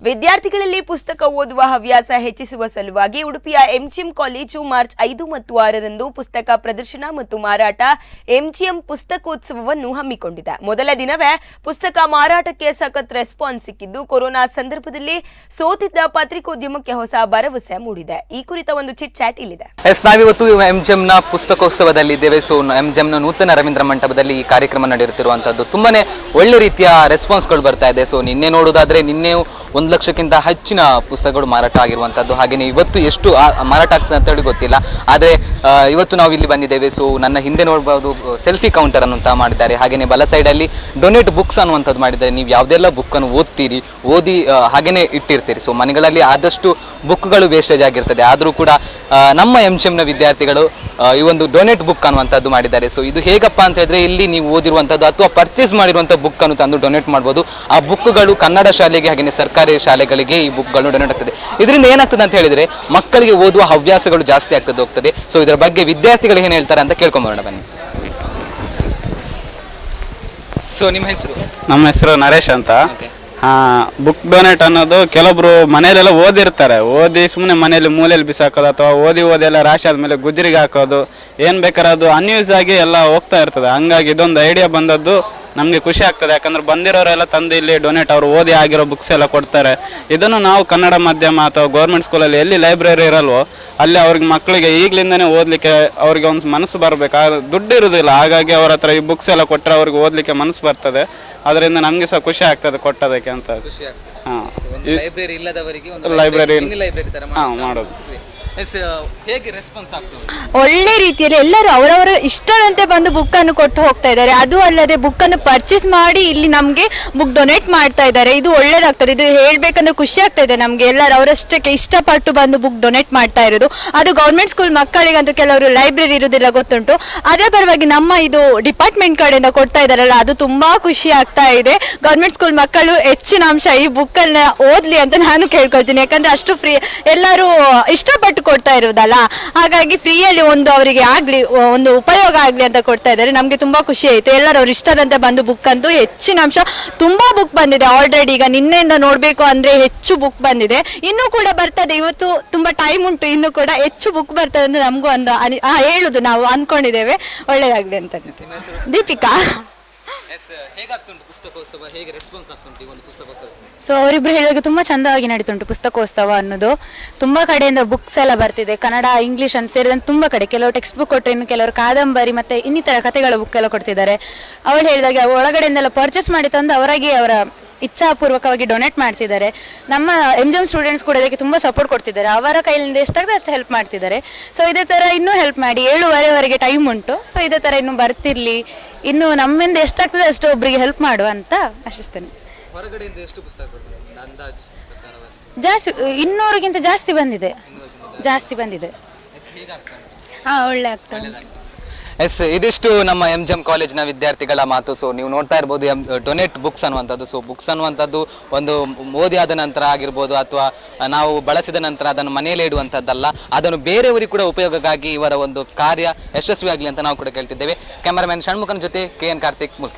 ವಿದ್ಯಾರ್ಥಿಗಳಲ್ಲಿ ಪುಸ್ತಕ ಓದುವ ಹವ್ಯಾಸ ಹೆಚ್ಚಿಸುವ ಸಲುವಾಗಿ ಉಡುಪಿಯ ಎಂಜಿಎಂ ಕಾಲೇಜು ಮಾರ್ಚ್ 5 ಮತ್ತು 6ರಂದು ಪುಸ್ತಕ ಪ್ರದರ್ಶನ ಮತ್ತು ಮಾರಾಟ ಎಂಜಿಎಂ ಪುಸ್ತಕೋತ್ಸವವನ್ನು ಹಮ್ಮಿಕೊಂಡಿದೆ. ಮೊದಲ ದಿನವೇ ಪುಸ್ತಕ ಮಾರಾಟಕ್ಕೆ ಸಖತ್ ರೆಸ್ಪಾನ್ಸ್ ಸಿಕ್ಕಿದ್ದು ಕೊರೋನಾ ಸಂದರ್ಭದಲ್ಲಿ ಸೋತಿದ್ದ ಪತ್ರಿಕೋದ್ಯಮಕ್ಕೆ ಹೊಸ ಭರವಸೆ ಮೂಡಿದೆ. ಈ ಕುರಿತ ಒಂದು ಚಿಟ್ ಚಾಟ್ ಇಲ್ಲಿದೆ. ನಾವಿವತ್ತು ಎಂಜಿಎಂನ ಪುಸ್ತಕೋತ್ಸವದಲ್ಲಿದ್ದೇವೆ. ಎಂಜಿಎಂನ ನೂತನ ರವೀಂದ್ರ ಮಂಟಪದಲ್ಲಿ ಈ ಕಾರ್ಯಕ್ರಮ ನಡೆಯುತ್ತಿರುವಂತದ್ದು ತುಂಬಾನೇ ಒಳ್ಳೆ ರೀತಿಯ ರೆಸ್ಪಾನ್ಸ್ಗಳು ಬರ್ತಾ ಇದೆ. ನಿನ್ನೆ ನೋಡೋದಾದ್ರೆ ನಿನ್ನೆ 1 ಲಕ್ಷಕ್ಕಿಂತ ಹೆಚ್ಚಿನ ಪುಸ್ತಕಗಳು ಮಾರಾಟ ಆಗಿರುವಂತದ್ದು. ಹಾಗೆಯೇ ಇವತ್ತು ಎಷ್ಟು ಮಾರಾಟ ಆಗ್ತದೆ ಅಂತ ಹೇಳಿ ಗೊತ್ತಿಲ್ಲ. ಆದರೆ ಇವತ್ತು ನಾವು ಇಲ್ಲಿ ಬಂದಿದ್ದೇವೆ. ನನ್ನ ಹಿಂದೆ ನೋಡಬಹುದು ಸೆಲ್ಫಿ ಕೌಂಟರ್ ಅನ್ನುವಂತ ಮಾಡಿದ್ದಾರೆ. ಹಾಗೆಯೇ ಬಲ ಸೈಡ್ ಅಲ್ಲಿ ಡೊನೇಟ್ ಬುಕ್ಸ್ ಅನ್ನುವಂಥದ್ದು ಮಾಡಿದ್ದಾರೆ. ನೀವು ಯಾವುದೆಲ್ಲ ಬುಕ್ ಅನ್ನು ಓದಿ ಹಾಗೇನೆ ಇಟ್ಟಿರ್ತೀರಿ. ಮನೆಗಳಲ್ಲಿ ಆದಷ್ಟು ಬುಕ್ಗಳು ವೇಸ್ಟೇಜ್ ಆಗಿರ್ತದೆ. ಆದರೂ ಕೂಡ ನಮ್ಮ ಎಂಜಿಎಂನ ವಿದ್ಯಾರ್ಥಿಗಳು ಈ ಒಂದು ಡೊನೇಟ್ ಬುಕ್ ಅನ್ನುವಂಥದ್ದು ಮಾಡಿದ್ದಾರೆ. ಇದು ಹೇಗಪ್ಪ ಅಂತ ಹೇಳಿದ್ರೆ ಇಲ್ಲಿ ನೀವು ಓದಿರುವಂಥದ್ದು ಅಥವಾ ಪರ್ಚೇಸ್ ಮಾಡಿರುವಂಥ ಬುಕ್ ಅನ್ನು ತಂದು ಡೊನೇಟ್ ಮಾಡ್ಬೋದು. ಆ ಬುಕ್ಗಳು ಕನ್ನಡ ಶಾಲೆಗೆ ಹಾಗೆಯೇ ಸರ್ಕಾರಿ ಶಾಲೆಗಳಿಗೆ ಈ ಬುಕ್ಗಳು ಡೊನೇಟ್ ಆಗ್ತದೆ. ಇದರಿಂದ ಏನಾಗ್ತದೆ ಅಂತ ಹೇಳಿದ್ರೆ ಮಕ್ಕಳಿಗೆ ಓದುವ ಹವ್ಯಾಸಗಳು ಜಾಸ್ತಿ ಆಗ್ತದೆ ಹೋಗ್ತದೆ. ಇದರ ಬಗ್ಗೆ ವಿದ್ಯಾರ್ಥಿಗಳು ಏನು ಹೇಳ್ತಾರೆ ಅಂತ ಕೇಳ್ಕೊಂಬರೋಣ ಬನ್ನಿ. ನಿಮ್ಮ ಹೆಸರು? ನಮ್ಮ ಹೆಸರು ನರೇಶ್ ಅಂತ. ಬುಕ್ ಡೊನೇಟ್ ಅನ್ನೋದು ಕೆಲವೊಬ್ರು ಮನೆಯಲ್ಲೆಲ್ಲ ಓದಿರ್ತಾರೆ, ಓದಿ ಸುಮ್ಮನೆ ಮನೆಯಲ್ಲಿ ಮೂಲೆಯಲ್ಲಿ ಬಿಸಾಕೋದು ಅಥವಾ ಓದಿ ಎಲ್ಲ ರಾಶಿ ಆದ್ಮೇಲೆ ಗುಜರಿಗೆ ಹಾಕೋದು, ಏನು ಬೇಕಾದ್ರೆ ಅದು ಅನ್ಯೂಸ್ ಆಗಿ ಎಲ್ಲ ಹೋಗ್ತಾ ಇರ್ತದೆ. ಹಂಗಾಗಿ ಇದೊಂದು ಐಡಿಯಾ ಬಂದದ್ದು ನಮಗೆ ಖುಷಿ ಆಗ್ತದೆ. ಯಾಕಂದ್ರೆ ಬಂದಿರೋರೆಲ್ಲ ತಂದು ಇಲ್ಲಿ ಡೊನೇಟ್ ಅವರು ಓದಿ ಆಗಿರೋ ಬುಕ್ಸ್ ಎಲ್ಲ ಕೊಡ್ತಾರೆ. ಇದನ್ನು ನಾವು ಕನ್ನಡ ಮಾಧ್ಯಮ ಅಥವಾ ಗೌರ್ಮೆಂಟ್ ಸ್ಕೂಲಲ್ಲಿ ಎಲ್ಲಿ ಲೈಬ್ರರಿ ಇರಲ್ವೋ ಅಲ್ಲಿ ಅವ್ರಿಗೆ ಮಕ್ಕಳಿಗೆ ಈಗಲಿಂದನೇ ಓದಲಿಕ್ಕೆ ಅವ್ರಿಗೆ ಒಂದು ಮನಸ್ಸು ಬರಬೇಕು. ದುಡ್ಡು ಇರೋದಿಲ್ಲ, ಹಾಗಾಗಿ ಅವ್ರ ಹತ್ರ ಈ ಬುಕ್ಸ್ ಎಲ್ಲ ಕೊಟ್ಟರೆ ಅವ್ರಿಗೆ ಓದಲಿಕ್ಕೆ ಮನಸ್ಸು ಬರ್ತದೆ. ಅದರಿಂದ ನಮಗೆ ಸಹ ಖುಷಿ ಆಗ್ತದೆ ಕೊಟ್ಟೋದಕ್ಕೆ ಅಂತ. ಲೈಬ್ರರಿ ಮಾಡೋದು ಹೇಗೆ ರೆಸ್ಪಾನ್ಸ್ ಆಗ್ತದೆ? ಒಳ್ಳೆ ರೀತಿಯಲ್ಲಿ ಎಲ್ಲರೂ ಅವರವರ ಇಷ್ಟದಂತೆ ಬಂದು ಬುಕ್ ಅನ್ನು ಕೊಟ್ಟು ಹೋಗ್ತಾ ಇದ್ದಾರೆ. ಅದು ಅಲ್ಲದೆ ಬುಕ್ ಅನ್ನು ಪರ್ಚೇಸ್ ಮಾಡಿ ಇಲ್ಲಿ ನಮಗೆ ಬುಕ್ ಡೊನೇಟ್ ಮಾಡ್ತಾ ಇದ್ದಾರೆ. ಇದು ಒಳ್ಳೇದಾಗ್ತದೆ. ಇದು ಹೇಳ್ಬೇಕಂದ್ರೆ ಖುಷಿ ಆಗ್ತಾ ಇದೆ ನಮಗೆ. ಎಲ್ಲರೂ ಅವರಷ್ಟಕ್ಕೆ ಇಷ್ಟಪಟ್ಟು ಬಂದು ಬುಕ್ ಡೊನೇಟ್ ಮಾಡ್ತಾ ಇರೋದು. ಅದು ಗೌರ್ಮೆಂಟ್ ಸ್ಕೂಲ್ ಮಕ್ಕಳಿಗಂತೂ ಕೆಲವರು ಲೈಬ್ರರಿ ಇರೋದಿಲ್ಲ ಗೊತ್ತುಂಟು. ಅದೇ ಪರವಾಗಿ ನಮ್ಮ ಇದು ಡಿಪಾರ್ಟ್ಮೆಂಟ್ ಕಡೆಯಿಂದ ಕೊಡ್ತಾ ಇದ್ದಾರಲ್ಲ, ಅದು ತುಂಬಾ ಖುಷಿ ಆಗ್ತಾ ಇದೆ. ಗೌರ್ಮೆಂಟ್ ಸ್ಕೂಲ್ ಮಕ್ಕಳು ಹೆಚ್ಚಿನ ಅಂಶ ಈ ಬುಕ್ ಅನ್ನ ಓದ್ಲಿ ಅಂತ ನಾನು ಕೇಳ್ಕೊಳ್ತೀನಿ. ಯಾಕಂದ್ರೆ ಅಷ್ಟು ಫ್ರೀ ಎಲ್ಲರೂ ಇಷ್ಟಪಟ್ಟು ಕೊಡ್ತಾ ಇರೋದಲ್ಲ, ಹಾಗಾಗಿ ಫ್ರೀಯಲ್ಲಿ ಒಂದು ಅವರಿಗೆ ಆಗ್ಲಿ ಒಂದು ಉಪಯೋಗ ಆಗ್ಲಿ ಅಂತ ಕೊಡ್ತಾ ಇದ್ದಾರೆ. ನಮ್ಗೆ ತುಂಬಾ ಖುಷಿ ಆಯ್ತು. ಎಲ್ಲರೂ ಅವ್ರು ಇಷ್ಟದಂತೆ ಬಂದು ಬುಕ್ ಅಂತೂ ಹೆಚ್ಚಿನ ಅಂಶ ತುಂಬಾ ಬುಕ್ ಬಂದಿದೆ ಆಲ್ರೆಡಿ. ಈಗ ನಿನ್ನೆಯಿಂದ ನೋಡ್ಬೇಕು ಅಂದ್ರೆ ಹೆಚ್ಚು ಬುಕ್ ಬಂದಿದೆ. ಇನ್ನೂ ಕೂಡ ಬರ್ತದೆ. ಇವತ್ತು ತುಂಬಾ ಟೈಮ್ ಉಂಟು, ಇನ್ನು ಕೂಡ ಹೆಚ್ಚು ಬುಕ್ ಬರ್ತದೆ ಅಂತ ನಮಗೂ ಒಂದು ಹೇಳುದು ನಾವು ಅನ್ಕೊಂಡಿದ್ದೇವೆ. ಒಳ್ಳೇದಾಗ್ಲಿ ಅಂತ. ದೀಪಿಕಾ. ಅವರಿಬ್ರು ಹೇಳಿದಾಗ ತುಂಬಾ ಚಂದವಾಗಿ ನಡೀತುಂಟು ಪುಸ್ತಕೋತ್ಸವ ಅನ್ನೋದು. ತುಂಬಾ ಕಡೆಯಿಂದ ಬುಕ್ಸ್ ಎಲ್ಲ ಬರ್ತಿದೆ, ಕನ್ನಡ ಇಂಗ್ಲಿಷ್ ಅಂತ ಸೇರಿದಂತೆ ತುಂಬಾ ಕಡೆ. ಕೆಲವರು ಟೆಕ್ಸ್ಟ್ ಬುಕ್ ಕೊಟ್ಟರೆ ಇನ್ನು ಕೆಲವರು ಕಾದಂಬರಿ ಮತ್ತೆ ಇನ್ನಿತರ ಕಥೆಗಳ ಬುಕ್ ಎಲ್ಲ ಕೊಡ್ತಿದ್ದಾರೆ. ಅವಳು ಹೇಳಿದಾಗ ಒಳಗಡೆಯಿಂದೆಲ್ಲ ಪರ್ಚೇಸ್ ಮಾಡಿ ತಂದು ಅವರಾಗಿ ಅವರ ಇಚ್ಛಾಪೂರ್ವಕವಾಗಿ ಡೊನೇಟ್ ಮಾಡ್ತಿದ್ದಾರೆ. ನಮ್ಮ ಎಂಜಿಎಂ ಸ್ಟೂಡೆಂಟ್ಸ್ ಕೂಡ ಇದಕ್ಕೆ ತುಂಬ ಸಪೋರ್ಟ್ ಕೊಡ್ತಿದ್ದಾರೆ. ಅವರ ಕೈಲಿಂದ ಎಷ್ಟಾಗ್ತದೆ ಅಷ್ಟು ಹೆಲ್ಪ್ ಮಾಡ್ತಿದ್ದಾರೆ. ಇದೇ ಥರ ಇನ್ನೂ ಹೆಲ್ಪ್ ಮಾಡಿ. 7:30ವರೆಗೆ ಟೈಮ್ ಉಂಟು. ಇದೇ ಥರ ಇನ್ನೂ ಬರ್ತಿರ್ಲಿ. ಇನ್ನು ನಮ್ಮಿಂದ ಎಷ್ಟಾಗ್ತದೆ ಅಷ್ಟು ಒಬ್ಬರಿಗೆ ಹೆಲ್ಪ್ ಮಾಡುವ ಅಂತ ಆಶಿಸ್ತೇನೆ. ಜಾಸ್ತಿ 200ಗಿಂತ ಜಾಸ್ತಿ ಬಂದಿದೆ. ಒಳ್ಳೆ ಆಗ್ತದೆ. ಇದಿಷ್ಟು ನಮ್ಮ ಎಂಜಿಎಂ ಕಾಲೇಜ್ನ ವಿದ್ಯಾರ್ಥಿಗಳ ಮಾತು. ನೀವು ನೋಡ್ತಾ ಇರ್ಬೋದು ಡೊನೇಟ್ ಬುಕ್ಸ್ ಅನ್ನುವಂಥದ್ದು. ಬುಕ್ಸ್ ಅನ್ನುವಂಥದ್ದು ಒಂದು ಓದಿ ಆದ ನಂತರ ಆಗಿರ್ಬೋದು ಅಥವಾ ನಾವು ಬಳಸಿದ ನಂತರ ಅದನ್ನು ಮನೆಯಲ್ಲೇ ಇಡುವಂಥದ್ದಲ್ಲ, ಅದನ್ನು ಬೇರೆಯವರಿಗೆ ಕೂಡ ಉಪಯೋಗಕ್ಕಾಗಿ ಇವರ ಒಂದು ಕಾರ್ಯ ಯಶಸ್ವಿಯಾಗಲಿ ಅಂತ ನಾವು ಕೂಡ ಕೇಳ್ತಿದ್ದೇವೆ. ಕ್ಯಾಮರಾಮನ್ ಷಣ್ಮುಖನ್ ಜೊತೆ KN ಕಾರ್ತಿಕ್ ಮುಲ್ಕೆ.